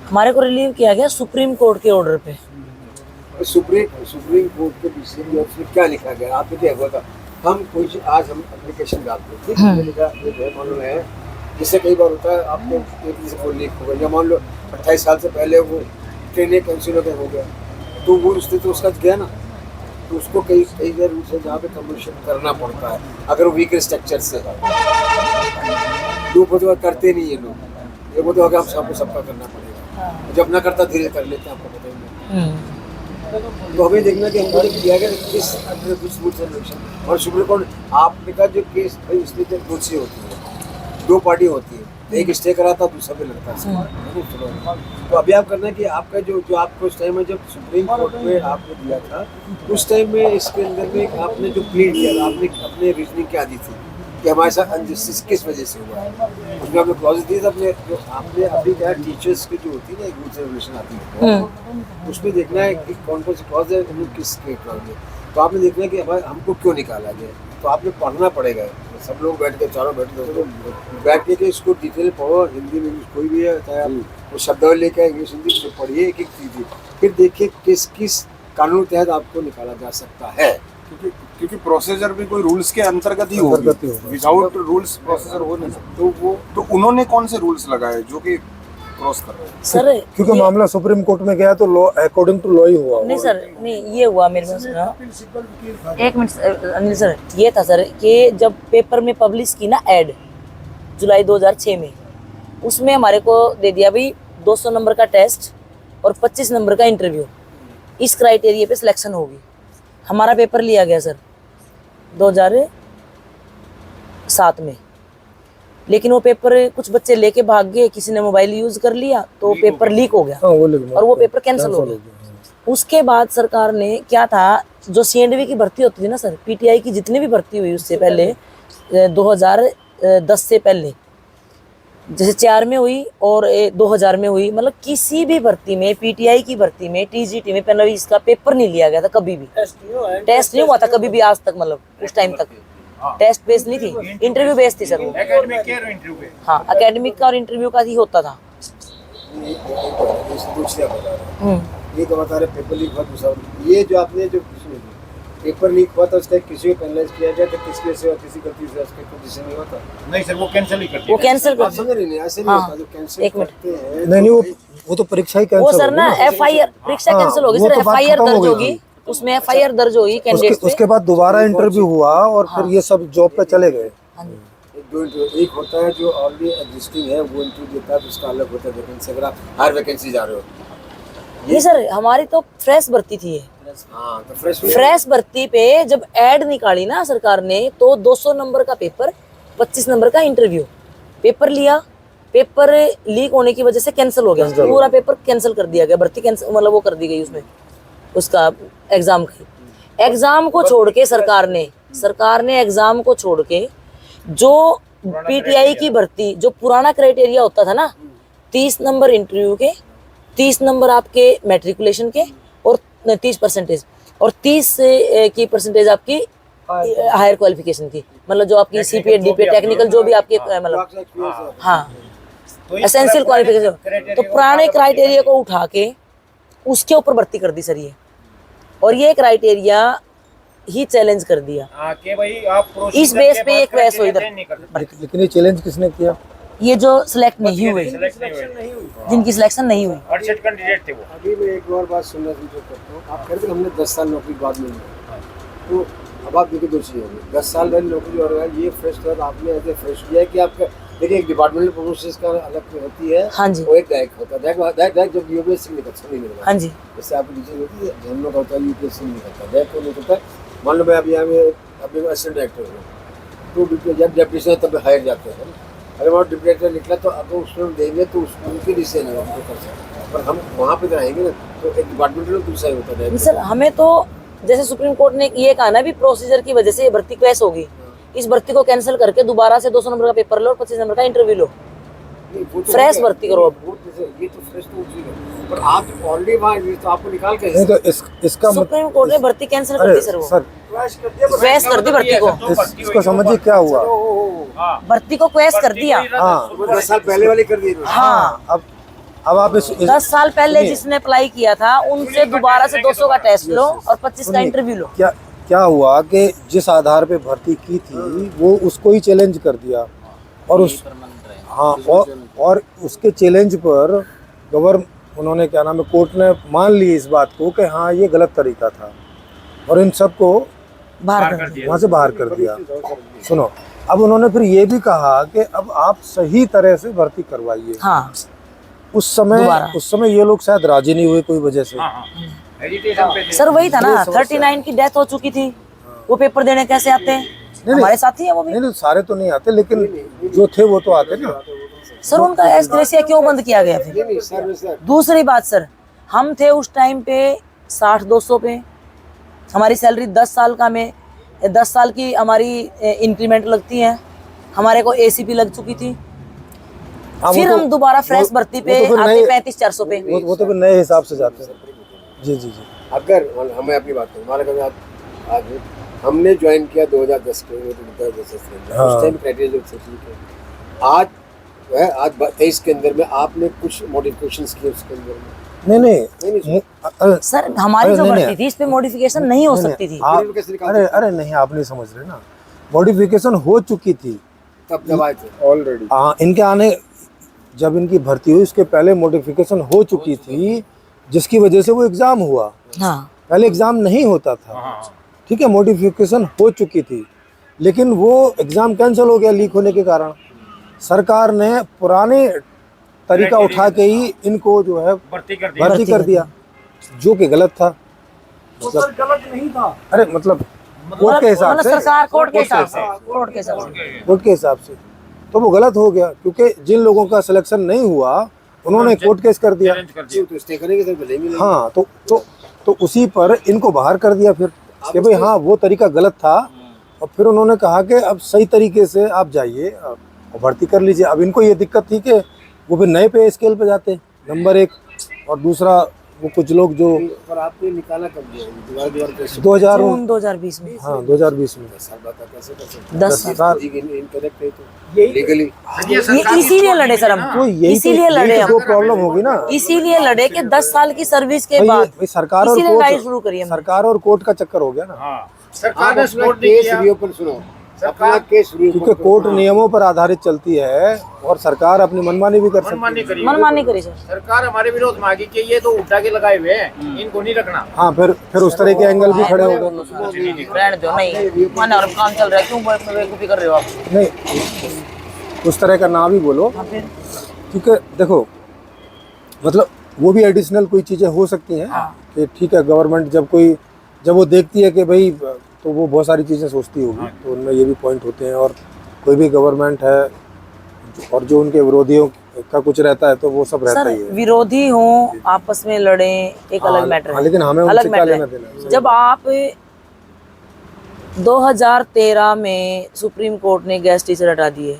हमारे को रिलीव किया गया सुप्रीम कोर्ट के ऑर्डर पे। सुप्रीम कोर्ट के डिसीजन में उसमें क्या लिखा गया आपने क्या हुआ था। हम कोई आज हम एप्लीकेशन डालते हैं, ठीक है लिखा ये जो है मालूम है, जिससे कई बार होता है आपने एक से कोई लीक हो गया, या मान लो 28 साल से पहले वो ट्रेनें कैंसिल हो गया तो वो उसने तो उसका गया ना, तो उसको कई रूप से जहाँ पे कम्युनिकेशन करना पड़ता है अगर वो वीकर स्ट्रक्चर से लोग तो करते नहीं है लोग, ये बोलते हम सबका करना पड़ेगा, जब ना करता धीरे कर लेते हैं आपको बताएंगे। तो हमें देखना कि हमको किया गया किस रूल से इलेक्शन। और सुप्रीम कोर्ट आपने कहा जो केस भाई इसमें तो दो चीज़ें होती है, दो पार्टी होती है, एक स्टे कराता दूसरा पे लड़ता है। तो अभी आप करना है कि आपका जो आपको उस टाइम में जब सुप्रीम कोर्ट में आपने दिया था उस टाइम में इसके अंदर में आपने जो प्लीड किया था आपने अपने रीजनिंग क्या दी थी कि हमारे साथ अनजस्टिस किस वजह से हुआ है, उसमें आपने क्लॉज दिए थे अपने जो आपने अभी क्या टीचर्स की जो होती है ना एक रूल्स रेगुलेशन आती है उसमें देखना है कि कौन कौन सी क्लॉज है किसके क्लॉज है। तो आपने देखना है कि हमारे हमको क्यों निकाला गया, तो आपने पढ़ना पड़ेगा। सब लोग बैठ के चारों बैठ के इसको डिटेल पढ़ो, हिंदी में इंग्लिश कोई भी है चाहे आप वो शब्दावली लेके इंग्लिश हिंदी पढ़िए एक एक चीज़, फिर देखिए किस किस कानून के तहत आपको निकाला जा सकता है। क्योंकि प्रोसीजर भी कोई रूल्स के अंतर्गत ही होगा, विदाउट रूल्स प्रोसीजर हो नहीं सकता। तो उन्होंने कौन से रूल्स लगाए जो कि क्रॉस कर रहे हैं सर? क्योंकि मामला सुप्रीम कोर्ट में गया तो लॉ अकॉर्डिंग टू लॉ ही हुआ। नहीं सर, नहीं ये हुआ मेरे पास ना, एक मिनट अनिल सर, ये था सर कि जब पेपर में पब्लिश की ना एड जुलाई 2006 में, उसमें हमारे को दे दिया भाई 200 नंबर का टेस्ट और 25 नंबर का इंटरव्यू, इस क्राइटेरिया पे सिलेक्शन होगी। हमारा पेपर लिया गया सर 2007 में, लेकिन वो पेपर कुछ बच्चे लेके भाग गए, किसी ने मोबाइल यूज कर लिया तो पेपर लीक हो गया और वो पेपर कैंसिल हो गया। उसके बाद सरकार ने क्या था, जो CNDV की भर्ती होती थी ना सर, PTI की जितनी भी भर्ती हुई उससे पहले 2010 से पहले, जैसे 4 में हुई और 2000 में हुई, मतलब किसी भी भर्ती में PTI की भर्ती में TGT में पहले इसका पेपर नहीं लिया गया था, कभी भी टेस्ट नहीं हुआ था कभी भी आज तक, मतलब उस टाइम तक टेस्ट बेस्ड नहीं थी, इंटरव्यू बेस्ड थी सर वो। एकेडमिक के इंटरव्यू पे, हाँ एकेडमिक का और इंटरव्यू का ही होता था। ये तो बता रहे पेपर लीक हुआ दूसरा, ये जो आपने जो पेपर लीक हुआ तो उसका किसी को पेनलाइज किया जाए तो किसकी वजह से और किसी गलती से उसके कुछ जिससे नहीं होता। नहीं सर, वो कैंसिल ही करते वो कैंसिल आप कर समझ रहे नहीं, ऐसे नहीं हाँ, होता जो कैंसिल एक मिनट। करते हैं। नहीं वो तो परीक्षा ही वो कैंसिल सर ना FIR परीक्षा हाँ, कैंसिल होगी वो सर, तो बात FIR खत्म हो दर्ज गई होगी, थी। उसमें FIR दर्ज होगी कैंडिडेट पे। उसके बाद दोबारा इंटरव्यू हुआ और फिर ये सब जॉब पे चले गए। हाँ जी। एक होता है जो ऑलरेडी एग्जिस्टिंग है वो इंटरव्यू देता है तो उसका अलग होता है वैकेंसी, अगर आप हायर वैकेंसी जा रहे हो। नहीं सर, हमारी तो फ्रेश भर्ती थी ये। हाँ तो फ्रेश फ्रेश भर्ती पे जब एड निकाली ना सरकार ने तो 200 नंबर का पेपर, 25 नंबर का इंटरव्यू, पेपर लिया, पेपर लीक होने की वजह से कैंसिल हो गया, पूरा पेपर कैंसिल कर दिया गया, भर्ती कैंसिल मतलब वो कर दी गई उसमें उसका एग्जाम की। एग्जाम को छोड़ के सरकार ने एग्जाम को छोड़ के जो PTI की भर्ती, जो पुराना क्राइटेरिया होता था ना, 30 नंबर इंटरव्यू के, 30 नंबर आपके मैट्रिकुलेशन के और 30% और 30 की परसेंटेज आपकी हायर क्वालिफिकेशन की, मतलब जो आपकी CPA DPA टेक्निकल जो भी आपके मतलब हाँ एसेंशियल क्वालिफिकेशन, तो पुराने क्राइटेरिया को उठा के उसके ऊपर भर्ती कर दी सर ये, और ये क्राइटेरिया ही चैलेंज कर दिया। कि भाई आप इस बेस पे एक बहस हुई इधर, लेकिन ये चैलेंज किसने किया? ये जो सिलेक्ट नहीं हुए, जिनकी सिलेक्शन नहीं हुई, 68 कैंडिडेट थे वो। अभी मैं एक और बात सुनना करता हूँ। आप कह रहे थे हमने 10 साल नौकरी बाद मिली, तो अब आप देखिए 2 चीज़ें होंगी। 10 साल पहले नौकरी और ये फ्रेश तो आपने ऐसे फ्रेश किया है कि आपका देखिए एक डिपार्टमेंटल प्रोसेस का अलग होती है। हाँ जी। वो एक डायरेक्ट होता है, डायरेक्ट जब UPSC नहीं निकलता। हाँ जी। जैसे आपकी टीचर होती है, हम लोग का होता है UPSC नहीं निकलता, डायरेक्ट नहीं निकलता। मान लो मैं अभी असिस्टेंट डायरेक्टर हूँ तो जब डेप्यूटेशन तब हायर जाते हैं, अगर वहाँ डिप्टी निकला तो अब उसमें देंगे तो उनके डिसीजन है वो कर सकते हैं, पर हम वहाँ पे रहेंगे ना तो एक डिपार्टमेंटल दूसरा ही होता है। सर हमें तो जैसे सुप्रीम कोर्ट ने ये कहा ना भी प्रोसीजर की वजह से ये भर्ती क्रैश होगी, इस भर्ती को कैंसिल करके दोबारा से 200 नंबर का पेपर लो और 25 नंबर का इंटरव्यू लो, फ्रेश भर्ती करो। अब ये तो फ्रेश तो ठीक है, पर आप ऑलरेडी वहाँ तो आपको निकाल के नहीं तो इसका सुप्रीम कोर्ट ने भर्ती कैंसिल कर दी सर, वो सर क्रैश कर दी भर्ती को, इसको समझिए क्या हुआ। भर्ती को क्रैश कर दिया। हाँ 10 साल पहले वाली कर दी। हाँ अब आप 10 साल पहले जिसने अप्लाई किया था उनसे दोबारा से 200 का टेस्ट लो और 25 का इंटरव्यू लो। क्या हुआ कि जिस आधार पे भर्ती की थी वो उसको ही चैलेंज कर दिया और उस हाँ और उसके चैलेंज पर उन्होंने क्या नाम है कोर्ट ने मान ली इस बात को कि हाँ ये गलत तरीका था और इन सबको बाहर कर दिया, वहाँ से बाहर कर दिया। सुनो, अब उन्होंने फिर ये भी कहा कि अब आप सही तरह से भर्ती करवाइए। हाँ उस समय ये लोग शायद राजी नहीं हुए कोई वजह से। सर वही था ना, 39 की डेथ हो चुकी थी, वो पेपर देने कैसे आते हैं? हमारे साथी है वो भी। नहीं सारे तो नहीं आते, लेकिन जो थे वो तो आते ना। सर उनका एस्ग्रेसिया क्यों बंद किया गया फिर? दूसरी बात सर, हम थे उस टाइम पे 60-200 पे, हमारी सैलरी 10 साल की हमारी इंक्रीमेंट लगती है, हमारे को ACP लग चुकी थी। फिर हम दोबारा फ्रेश भर्ती पे आते 35-400 पे। वो तो नए हिसाब से जाते हैं। जी अगर हमें अपनी बात करें, मान लो आज हमने ज्वाइन किया 2010 के उस टाइम क्राइटेरिया जो थे ठीक है, आज 23 के अंदर में आपने कुछ मॉडिफिकेशंस किए उसके अंदर में? नहीं सर हमारी जो भर्ती थी इस पे मॉडिफिकेशन नहीं हो सकती थी। अरे नहीं, आप नहीं समझ रहे ना, मॉडिफिकेशन हो चुकी थी तब जब आए थे ऑलरेडी। हाँ, इनके आने जब इनकी भर्ती हुई उसके पहले मॉडिफिकेशन हो चुकी थी, जिसकी वजह से वो एग्जाम हुआ। हाँ। पहले एग्जाम नहीं होता था, ठीक है, मॉडिफिकेशन हो चुकी थी, लेकिन वो एग्जाम कैंसिल हो गया लीक होने के कारण। सरकार ने पुराने तरीका उठा के ही इनको जो है भर्ती कर दिया, जो कि गलत था। मतलब गलत नहीं था, अरे मतलब कोर्ट के हिसाब से, सरकार कोर्ट के हिसाब से तो वो गलत हो गया, क्योंकि जिन लोगों का सिलेक्शन नहीं हुआ उन्होंने कोर्ट केस कर दिया। हाँ तो उसी पर इनको बाहर कर दिया फिर कि भाई हाँ वो तरीका गलत था, और फिर उन्होंने कहा कि अब सही तरीके से आप जाइए और भर्ती कर लीजिए। अब इनको ये दिक्कत थी कि वो फिर नए पे स्केल पे जाते, नंबर 1, और दूसरा वो कुछ लोग जो पर आपने निकाला कब दिया दीवार कैसे 2000 जून 2020 में। हाँ 2020 में साल बता कैसे कर सकते 10 साल। इनकरेक्ट है तो लीगली ये इसीलिए लड़े सर हम, तो यही इसीलिए लड़े तो हम, दो प्रॉब्लम होगी ना। इसीलिए लड़े कि 10 साल की सर्विस के भाई बाद भाई सरकार और इसीलिए लड़ाई शुरू कोर्ट, करी हमने। सरकार और कोर्ट का चक्कर हो गया ना। हाँ आप सरकार ने अपना सपोर्ट नहीं केस किया। रिओपन सुनो अपना केस क्योंकि रिओपन कोर्ट नियमों पर आधारित चलती है और सरकार अपनी मनमानी भी कर सकती मनमानी है। करी मनमानी करी सर। सरकार हमारे विरोध में आ गई कि ये तो उल्टा के लगाए हुए हैं, इनको नहीं रखना। हाँ फिर उस तरह के एंगल भी खड़े हो गए। रहने दो, नहीं माने और काम चल रहा है, क्यों बेवकूफी कर रहे हो आप? नहीं उस तरह का ना भी बोलो, हाँ, फिर क्योंकि देखो मतलब वो भी एडिशनल कोई चीज़ें हो सकती हैं कि ठीक है गवर्नमेंट जब वो देखती है कि भाई तो वो बहुत सारी चीज़ें सोचती होगी, तो उनमें ये भी पॉइंट होते हैं। और कोई भी गवर्नमेंट है और जो उनके विरोधियों का कुछ रहता है तो वो सब रहता सर ही है। विरोधी हो आपस में लड़े एक अलग मैटर है, लेकिन हमें अलग उनसे क्या मैटर लेना है। देना है। जब आप 2013 में सुप्रीम कोर्ट ने गैस टीचर हटा दिए,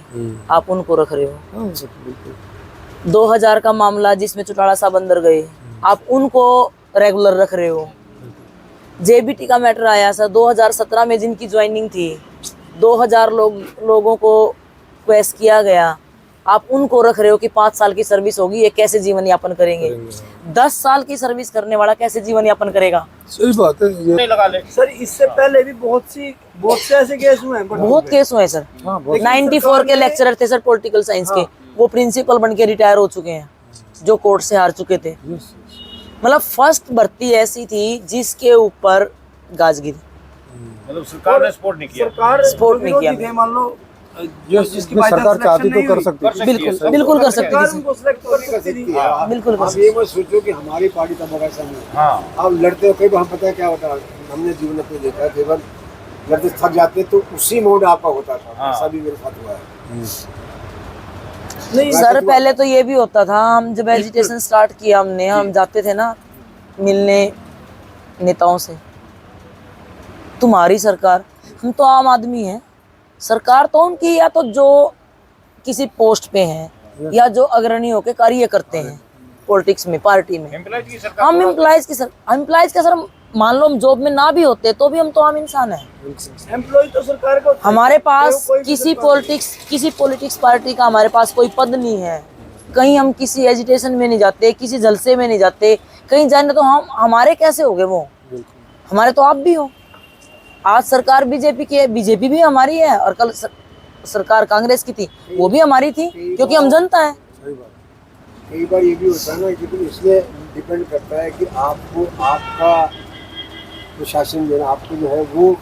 आप उनको रख रहे हो। हाँ, बिल्कुल। 2000 का मामला जिसमें चौटाला साहब अंदर गए, आप उनको रेगुलर रख रहे हो। जेबीटी का मैटर आया सर 2017 में, जिनकी ज्वाइनिंग थी 2000 लोगों को क्वेश्चन किया गया, आप उनको रख रहे हो कि 5 साल की सर्विस होगी, ये कैसे जीवन यापन करेंगे? 10 साल की सर्विस करने वाला कैसे जीवन यापन करेगा? सही बात है ये। नहीं लगा ले। सर इससे पहले भी बहुत से ऐसे केस हुए हैं बहुत केस हुए सर। हाँ, बहुत 94 के लेक्चरर थे सर पॉलिटिकल साइंस के, वो प्रिंसिपल बन के रिटायर हो चुके हैं, जो कोर्ट से हार चुके थे। मतलब फर्स्ट भर्ती ऐसी थी जिसके ऊपर गाज गिरी। मतलब सरकार ने सपोर्ट नहीं किया। सरकार सपोर्ट नहीं किया। विरोधी थे, मान लो जिसकी ये by सरकार chance चाहती selection तो नहीं कर हुई, सकती है। बिल्कुल कर सकती सरकार थी उनको select कर सकती थी। बिल्कुल कर आप सकती ये मत सोचो कि हमारी पार्टी तब ऐसा नहीं है। हाँ आप लड़ते हो कई बार, हम पता है क्या होता है, हमने जीवन में देखा है, कई बार लड़ते थक जाते तो उसी मोड आपका होता था। हाँ। ऐसा भी मेरे साथ हुआ है। नहीं सर, पहले तो ये भी होता था, हम जब एजुटेशन स्टार्ट किया हमने, हम जाते थे ना मिलने नेताओं से, तुम्हारी सरकार, हम तो आम आदमी हैं, सरकार तो उनकी या तो जो किसी पोस्ट पे हैं या जो अग्रणी होकर कार्य करते हैं पॉलिटिक्स में, पार्टी में। एम्प्लॉयज की सरकार हम एम्प्लॉयज का सर मान लो हम जॉब में ना भी होते तो भी हम तो आम इंसान हैं। एम्प्लॉय तो सरकार को हमारे पास किसी पॉलिटिक्स पार्टी का हमारे पास कोई पद नहीं है, कहीं हम किसी एजिटेशन में नहीं जाते, किसी जलसे में नहीं जाते, कहीं जाने तो हम हमारे कैसे हो गए वो, हमारे तो आप भी हो। आज सरकार बीजेपी की है, बीजेपी भी हमारी है, और कल सरकार कांग्रेस की थी, वो भी हमारी थी, क्योंकि हम जनता है। कई बार ये भी होता है ना कि इसमें डिपेंड करता है कि आपको आपका प्रशासन जो है आपको जो है वो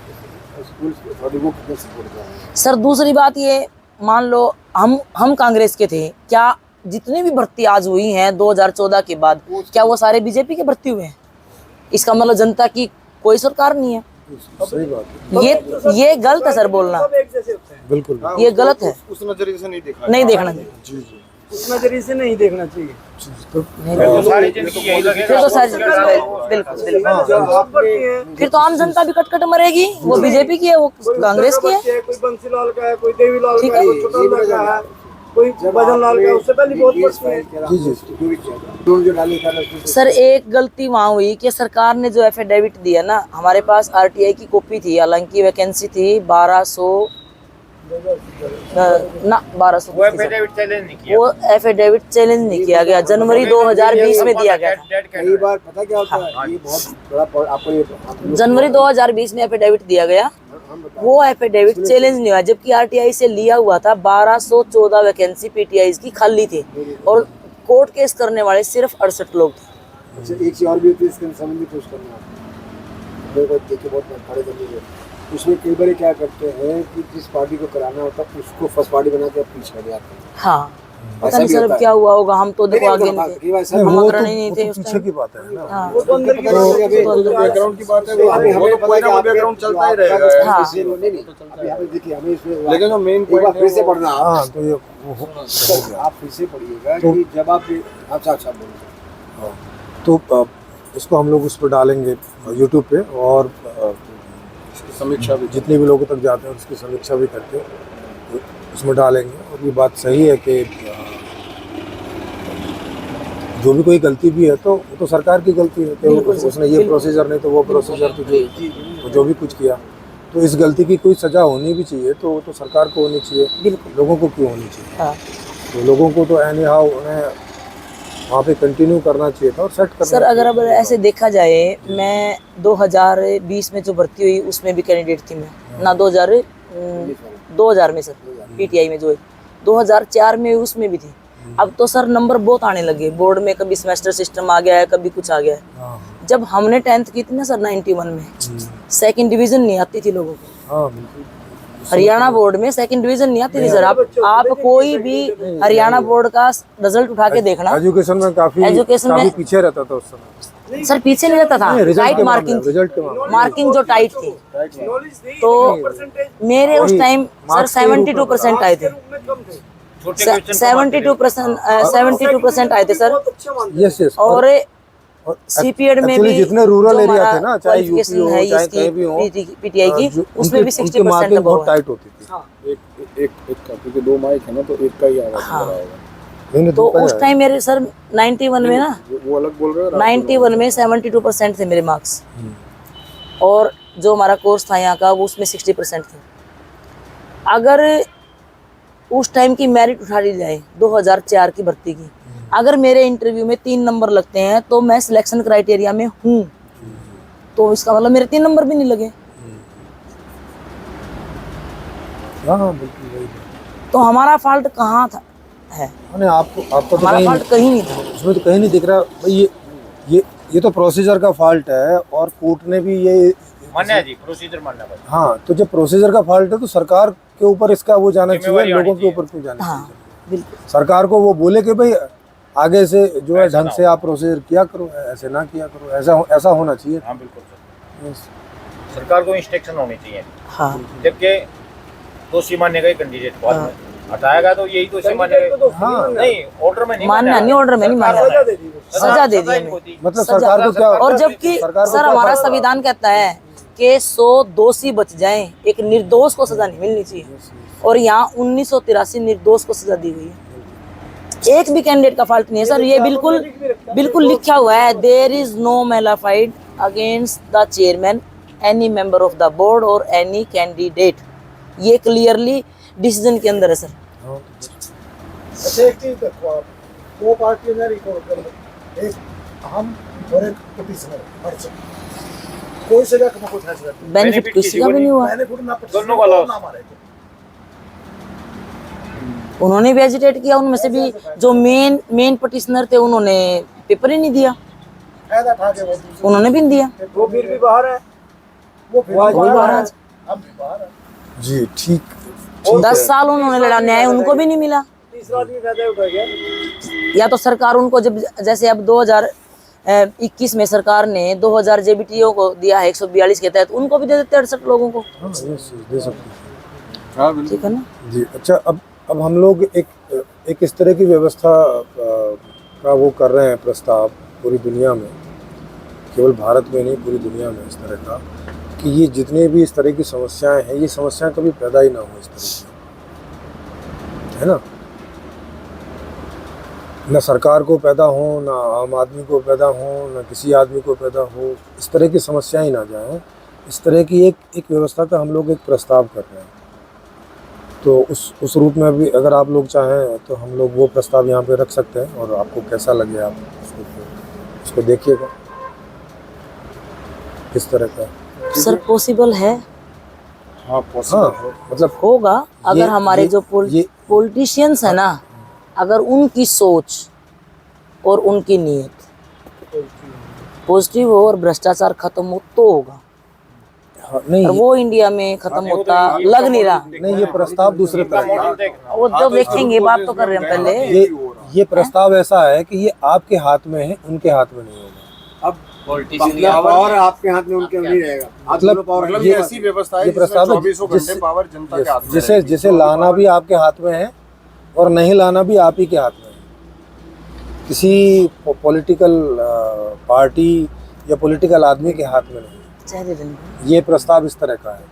स्कूल वो कितने सपोर्ट कर रहे हैं। सर दूसरी बात ये, मान लो हम कांग्रेस के थे, क्या जितनी भी भर्ती आज हुई हैं 2014 के बाद, क्या वो सारे बीजेपी के भर्ती हुए हैं? इसका मतलब जनता की कोई सरकार नहीं है। सही बात है, ये गलत है सर बोलना, सब एक जैसे होते हैं। बिल्कुल। ये गलत है, उस नजरिए से नहीं देखा नहीं देखना चाहिए। जी जी। उस नजरिए से नहीं देखना चाहिए। तो सारी जिंदगी यही लगेगा। फिर तो सारी बिल्कुल जब आप बढ़ती हैं, फिर तो आम जनता भी कट मरेगी, वो बीजेपी की है, वो कांग्रेस की है। कोई बंसीलाल का है, कोई देवीलाल ठीक का है। है, कोई छोटा का है, कोई भजन लाल का, उससे पहले बहुत बढ़ती है। जो डाले था ना उसमें सर एक गलती वहाँ हुई कि सरकार ने जो एफिडेविट दिया ना, हमारे पास आरटीआई की कॉपी थी, हालांकि वैकेंसी थी 1200 ना 1200 वो एफिडेविट चैलेंज नहीं किया। वो एफिडेविट चैलेंज नहीं किया गया, जनवरी 2020 में दिया गया था। कई बार पता क्या होता है, ये बहुत बड़ा आपको ये जनवरी 2020 में एफिडेविट दिया गया, वो एफिडेविट चैलेंज नहीं हुआ, जबकि आरटीआई से लिया हुआ था। 1214 वैकेंसी पीटीआई की खाली थी और कोर्ट केस करने वाले सिर्फ 68 लोग थे। अच्छा, एक चीज और भी होती है इसके संबंधी कुछ करना मेरे को देख के बहुत खड़े करनी है। उसमें कई बार क्या करते हैं कि जिस पार्टी को कराना होता है उसको फर्स्ट पार्टी बना के पीछे कर जाते हैं। हाँ पता ऐसा नहीं भी सर होता अब है। क्या हुआ होगा, हम तो देखो आगे नहीं, नहीं थे, कई बार ऐसा नहीं, हम वो अग्रणी नहीं थे तो उस पीछे टाइम। की बात है ना। हाँ वो तो अंदर की बात है। तो अंदर- बैकग्राउंड की बात है, अभी हमें वो पता कोई है ना कि कोई आपके- बैकग्राउंड चलता ही आपका रहेगा। हाँ। नहीं अभी हमें देखिए हमें इसमें लेकिन जो मेन एक बार पॉइंट फिर से पढ़ना आप हाँ तो ये आप फिर से पढ़िएगा तो- कि जब आप साथ बोलिए तो इसको हम लोग उस पर डालेंगे यूट्यूब पे, और समीक्षा भी जितने भी लोगों तक जाते हैं उसकी समीक्षा भी करके उसमें डालेंगे। और ये बात सही है कि जो भी कोई गलती भी है तो वो तो सरकार की गलती है कि उसने ये प्रोसीजर नहीं तो वो प्रोसीजर तो जो भी कुछ किया, तो इस गलती की कोई सज़ा होनी भी चाहिए तो वो तो सरकार को होनी चाहिए, बिल्कुल। लोगों को क्यों होनी चाहिए? हाँ। तो लोगों को तो एनी हाउ उन्हें वहाँ पे कंटिन्यू करना चाहिए था और सेट करना सर अगर अब ऐसे देखा जाए, मैं 2020 में जो भर्ती हुई उसमें भी कैंडिडेट थी मैं ना, 2000 में सर पीटीआई में जो है 2004 में उसमें भी थी। अब तो सर नंबर बहुत आने लगे बोर्ड में, कभी सेमेस्टर सिस्टम आ गया है, कभी कुछ आ गया है। हाँ जब हमने 10th की थी ना सर 91 में, सेकंड डिवीजन नहीं आती थी लोगों को। हाँ बिल्कुल। हरियाणा बोर्ड में सेकंड डिवीजन नहीं आती थी सर। आप कोई भी हरियाणा बोर्ड का रिजल्ट उठा के देखना, एजुकेशन में काफी पीछे रहता था उस समय। सर पीछे नहीं रहता था, टाइट मार्किंग, रिजल्ट के मामले में मार्किंग जो टाइट थी। तो मेरे उस टाइम सर 72% आए थे, 72% आए थे सर। Yes yes. और सीपीएड में भी जितने रूरल एरिया थे ना, चाहे यूपी हो चाहे कहीं भी हो, पीटीआई की उसमें भी 60% बहुत टाइट होती थी। एक क्योंकि 2 माइक है ना तो एक का ही आवाज हाँ। नहीं तो उस टाइम मेरे सर 91 में ना, वो अलग बोल रहे हो 91 में 72% थे मेरे मार्क्स, और जो हमारा कोर्स था यहाँ का वो उसमें 60% थे। अगर उस टाइम की मेरिट उठा ली जाए 2004 की भर्ती की, अगर मेरे इंटरव्यू में 3 नंबर लगते हैं तो मैं सिलेक्शन क्राइटेरिया में हूँ, तो इसका मतलब मेरे 3 नंबर भी नहीं लगे। हाँ बिल्कुल वही बात। तो हमारा फॉल्ट कहाँ था है? आपको तो हमारा फॉल्ट कहीं नहीं था उसमें, तो कहीं नहीं दिख रहा भाई। ये तो प्रोसीजर का फॉल्ट है और कोर्ट ने भी ये मान्य है जी, प्रोसीजर मानना पड़ेगा। हाँ, तो जब प्रोसीजर का फॉल्ट है तो सरकार के ऊपर इसका वो जाना चाहिए, लोगों के ऊपर क्यों जाना हाँ चाहिए? बिल्कुल। सरकार को वो बोले कि भाई आगे से जो है ढंग से आप प्रोसीजर किया करो, ऐसे ना किया करो, ऐसा होना चाहिए। हाँ बिल्कुल सर, सरकार को इंस्ट्रक्शन होनी चाहिए। हाँ जबकि दोषी मानने का कैंडिडेट बाद में हटाएगा तो यही दोषी मानेगा। हाँ नहीं, ऑर्डर में नहीं मानना, नहीं ऑर्डर में नहीं मानना, सजा दे दी हमें। मतलब सरकार को क्या, और जबकि सर हमारा संविधान कहता है कि 100 दोषी बच जाएं, एक निर्दोष को सजा नहीं मिलनी चाहिए, और यहाँ 1983 निर्दोष को सजा दी गई है। एक भी कैंडिडेट का फॉल्ट नहीं है सर, ये बिल्कुल लिखा हुआ है, there is no malafide against the chairman, any member of the board और एनी कैंडिडेट। ये क्लियरली डिसीजन के अंदर है सर। अच्छा एक चीज देखो आप, 2 पार्टी ने रिकॉर्ड कर लो, एक हम और एक पिटिशनर, पर्सन कोई सजा का कुछ फैसला नहीं, बेनिफिट किसी का भी नहीं हुआ। मैंने खुद ना दोनों वाला ना मारे थे। उन्होंने भी एजिटेट किया, उनमें से भी जो मेन पटिशनर थे उन्होंने पेपर ही नहीं दिया, फायदा उठा के वो दूसरे उन्होंने भी नहीं दिया। वो फिर भी बाहर है, वो फिर वही बाहर आज हम भी बाहर हैं। जी ठीक। 10 साल उन्होंने लड़ा, न्याय उनको भी नहीं मिला। तीसरा आदमी फायदा उठा गया। या तो सरकार उनको, जब जैसे अब 2021 में सरकार ने 2000 जेबीटीओ को दिया है 142 के तहत, उनको भी दे देते 68 लोगों को, हाँ यस दे सकते हाँ बिल्कुल। ठीक है ना जी। अच्छा, अब हम लोग एक इस तरह की व्यवस्था का वो कर रहे हैं प्रस्ताव पूरी दुनिया में, केवल भारत में नहीं पूरी दुनिया में, इस तरह का कि ये जितने भी इस तरह की समस्याएं हैं, ये समस्याएं कभी पैदा ही ना हो इस तरह की, है ना? न सरकार को पैदा हो, ना आम आदमी को पैदा हो, ना किसी आदमी को पैदा हो, इस तरह की समस्याएं ही ना जाएं। इस तरह की एक व्यवस्था का हम लोग एक प्रस्ताव कर रहे हैं। तो उस रूप में भी अगर आप लोग चाहें तो हम लोग वो प्रस्ताव यहाँ पे रख सकते हैं, और आपको कैसा लगे आप उसको देखिएगा किस तरह का। सर पॉसिबल है, हाँ पॉसिबल हाँ मतलब होगा अगर हमारे जो ये पॉलिटिशियंस है ना, अगर उनकी सोच और उनकी नीयत पॉजिटिव हो और भ्रष्टाचार खत्म हो तो होगा। हाँ, नहीं और वो इंडिया में खत्म होता लग नहीं रहा। नहीं, ये प्रस्ताव दूसरे तरह का है। वो जो देखेंगे, बात तो कर रहे हैं पहले। ये प्रस्ताव ऐसा है कि ये आपके हाथ में है, उनके हाथ में नहीं होगा। अब पावर आपके हाथ में, उनके नहीं रहेगा। मतलब ये ऐसी व्यवस्था है ये प्रस्ताव है 24 घंटे पावर जनता के हाथ में जिसे जिसे लाना भी आपके हाथ में है और नहीं लाना भी आप ही के हाथ में है। किसी पॉलिटिकल पार्टी या पॉलिटिकल आदमी के हाथ में नहीं। ये प्रस्ताव इस तरह का है।